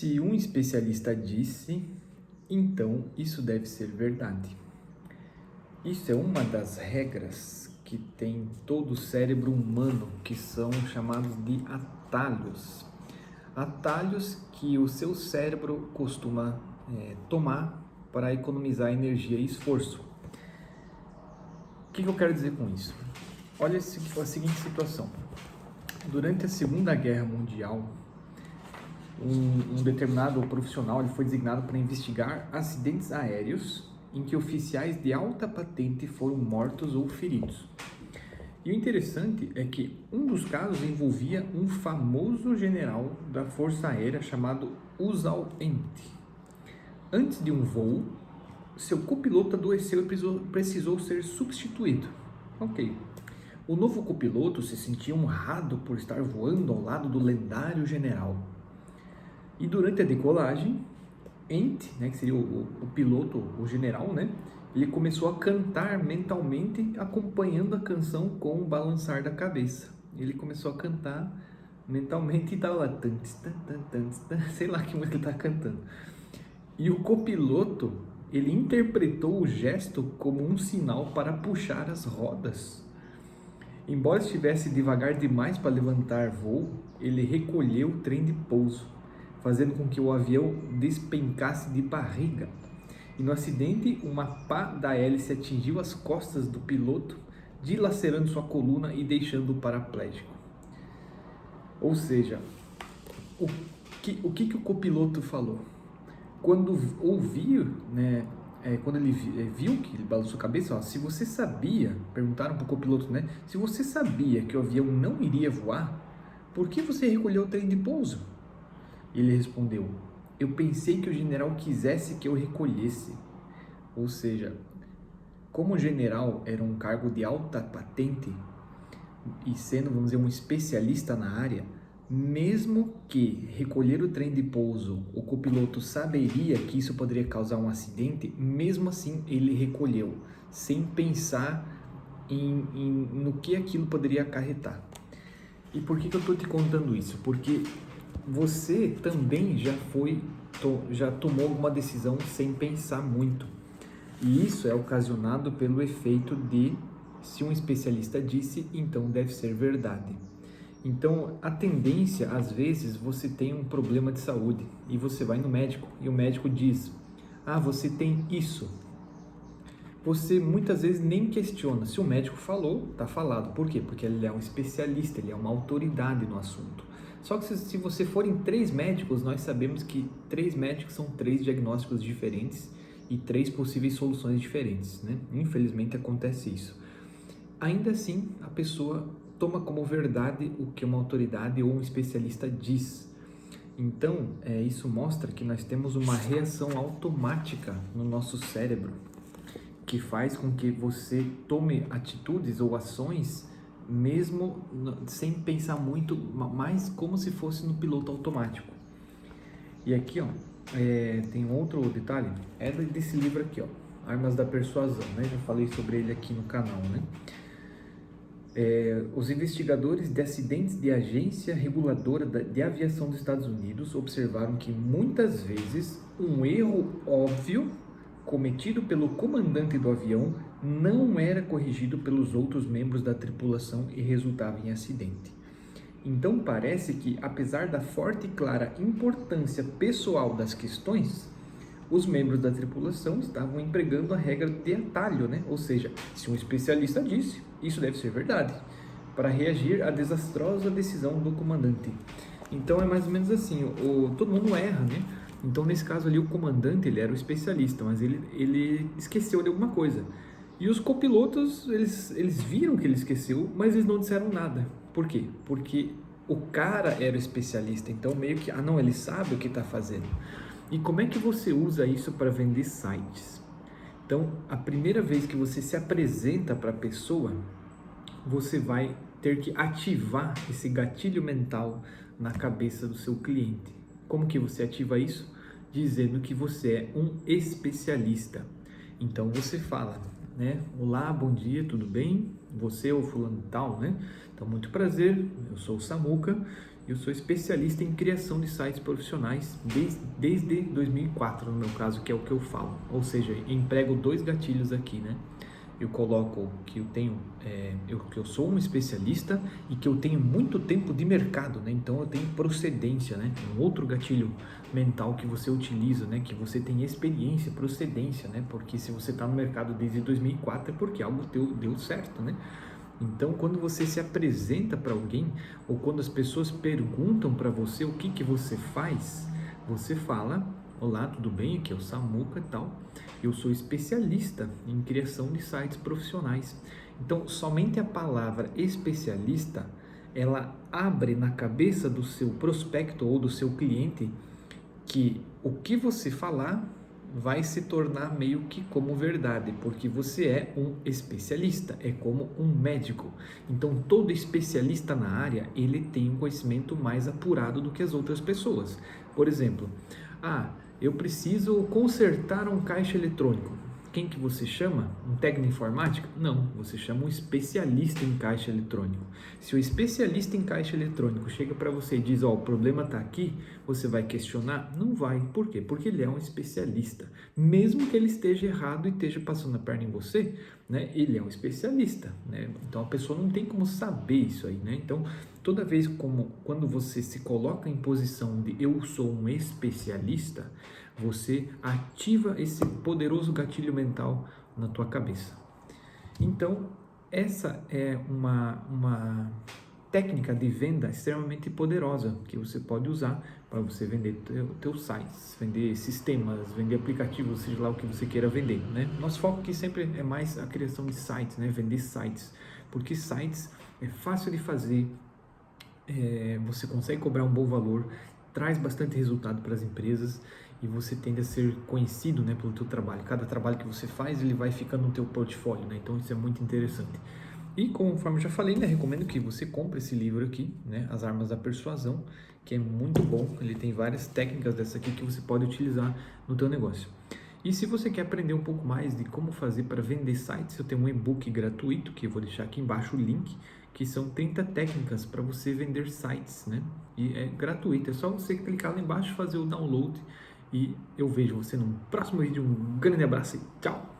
Se um especialista disse, então isso deve ser verdade. Isso é uma das regras que tem todo o cérebro humano, que são chamados de atalhos. Atalhos que o seu cérebro costuma tomar para economizar energia e esforço. O que eu quero dizer com isso? Olha a seguinte situação. Durante a Segunda Guerra Mundial, um determinado profissional ele foi designado para investigar acidentes aéreos em que oficiais de alta patente foram mortos ou feridos. E o interessante é que um dos casos envolvia um famoso general da Força Aérea chamado Uzzal Ent. Antes de um voo, seu copiloto adoeceu e precisou ser substituído. Ok. O novo copiloto se sentia honrado por estar voando ao lado do lendário general. E durante a decolagem, Ent, que seria o piloto, o general, ele começou a cantar mentalmente, acompanhando a canção com o balançar da cabeça. Ele começou a cantar mentalmente e estava lá, sei lá que música ele estava cantando. E o copiloto, ele interpretou o gesto como um sinal para puxar as rodas. Embora estivesse devagar demais para levantar voo, ele recolheu o trem de pouso, fazendo com que o avião despencasse de barriga. E no acidente, uma pá da hélice atingiu as costas do piloto, dilacerando sua coluna e deixando-o paraplégico. Ou seja, o que o copiloto falou? Quando ouviu, quando ele viu que ele balançou a cabeça, se você sabia, perguntaram para o copiloto, se você sabia que o avião não iria voar, por que você recolheu o trem de pouso? Ele respondeu, eu pensei que o general quisesse que eu recolhesse. Ou seja, como o general era um cargo de alta patente e sendo, vamos dizer, um especialista na área, mesmo que recolher o trem de pouso, o copiloto saberia que isso poderia causar um acidente, mesmo assim ele recolheu, sem pensar no que aquilo poderia acarretar. E por que eu estou te contando isso? Porque você também já tomou alguma decisão sem pensar muito. E isso é ocasionado pelo efeito de, se um especialista disse, então deve ser verdade. Então, a tendência, às vezes, você tem um problema de saúde e você vai no médico e o médico diz, você tem isso. Você muitas vezes nem questiona. Se o médico falou, está falado. Por quê? Porque ele é um especialista, ele é uma autoridade no assunto. Só que se você for em 3 médicos, nós sabemos que 3 médicos são 3 diagnósticos diferentes e 3 possíveis soluções diferentes, Infelizmente acontece isso. Ainda assim, a pessoa toma como verdade o que uma autoridade ou um especialista diz. Então, isso mostra que nós temos uma reação automática no nosso cérebro, que faz com que você tome atitudes ou ações mesmo sem pensar muito, mais como se fosse no piloto automático. E aqui, tem um outro detalhe, é desse livro aqui, Armas da Persuasão, Já falei sobre ele aqui no canal, Os investigadores de acidentes de agência reguladora de aviação dos Estados Unidos observaram que muitas vezes um erro óbvio cometido pelo comandante do avião não era corrigido pelos outros membros da tripulação e resultava em acidente. Então parece que, apesar da forte e clara importância pessoal das questões, os membros da tripulação estavam empregando a regra de atalho, Ou seja, se um especialista disse, isso deve ser verdade, para reagir à desastrosa decisão do comandante. Então é mais ou menos assim, todo mundo erra, Então nesse caso ali o comandante, ele era o especialista, mas ele esqueceu de alguma coisa. E os copilotos, eles viram que ele esqueceu, mas eles não disseram nada. Por quê? Porque o cara era o especialista, então meio que, ele sabe o que está fazendo. E como é que você usa isso para vender sites? Então, a primeira vez que você se apresenta para a pessoa, você vai ter que ativar esse gatilho mental na cabeça do seu cliente. Como que você ativa isso? Dizendo que você é um especialista. Então você fala, Olá, bom dia, tudo bem? você ou fulano tal, né? Então, muito prazer, eu sou o Samuca, eu sou especialista em criação de sites profissionais desde 2004, no meu caso, que é o que eu falo. Ou seja, emprego 2 gatilhos aqui, né? Eu coloco que eu tenho, que eu sou um especialista e que eu tenho muito tempo de mercado, né? Então eu tenho procedência, né? Um outro gatilho mental que você utiliza, né? Que você tem experiência, procedência, né? Porque se você está no mercado desde 2004 é porque algo deu certo, né? Então, quando você se apresenta para alguém ou quando as pessoas perguntam para você o que você faz, você fala: olá, tudo bem? Aqui é o Samuca e tal. Eu sou especialista em criação de sites profissionais. Então, somente a palavra especialista, ela abre na cabeça do seu prospecto ou do seu cliente que o que você falar vai se tornar meio que como verdade, porque você é um especialista, é como um médico. Então, todo especialista na área, ele tem um conhecimento mais apurado do que as outras pessoas. Por exemplo, eu preciso consertar um caixa eletrônico. Quem que você chama? Um técnico de informática? Não, você chama um especialista em caixa eletrônico. Se o especialista em caixa eletrônico chega para você e diz, o problema está aqui, você vai questionar? Não vai. Por quê? Porque ele é um especialista. Mesmo que ele esteja errado e esteja passando a perna em você, né? Ele é um especialista, né? Então a pessoa não tem como saber isso aí, né? Então, toda vez quando você se coloca em posição de eu sou um especialista, você ativa esse poderoso gatilho mental na tua cabeça. Então, essa é uma técnica de venda extremamente poderosa que você pode usar para você vender teus sites, vender sistemas, vender aplicativos, seja lá o que você queira vender, né? Nosso foco aqui sempre é mais a criação de sites, né? Vender sites, porque sites é fácil de fazer, você consegue cobrar um bom valor, traz bastante resultado para as empresas e você tende a ser conhecido, né, pelo teu trabalho. Cada trabalho que você faz, ele vai ficando no teu portfólio, né? Então isso é muito interessante. E conforme eu já falei, né, recomendo que você compre esse livro aqui, né, As Armas da Persuasão, que é muito bom. Ele tem várias técnicas dessa aqui que você pode utilizar no teu negócio. E se você quer aprender um pouco mais de como fazer para vender sites, eu tenho um e-book gratuito, que eu vou deixar aqui embaixo o link, que são 30 técnicas para você vender sites, né? E é gratuito, é só você clicar lá embaixo, fazer o download e eu vejo você no próximo vídeo. Um grande abraço e tchau!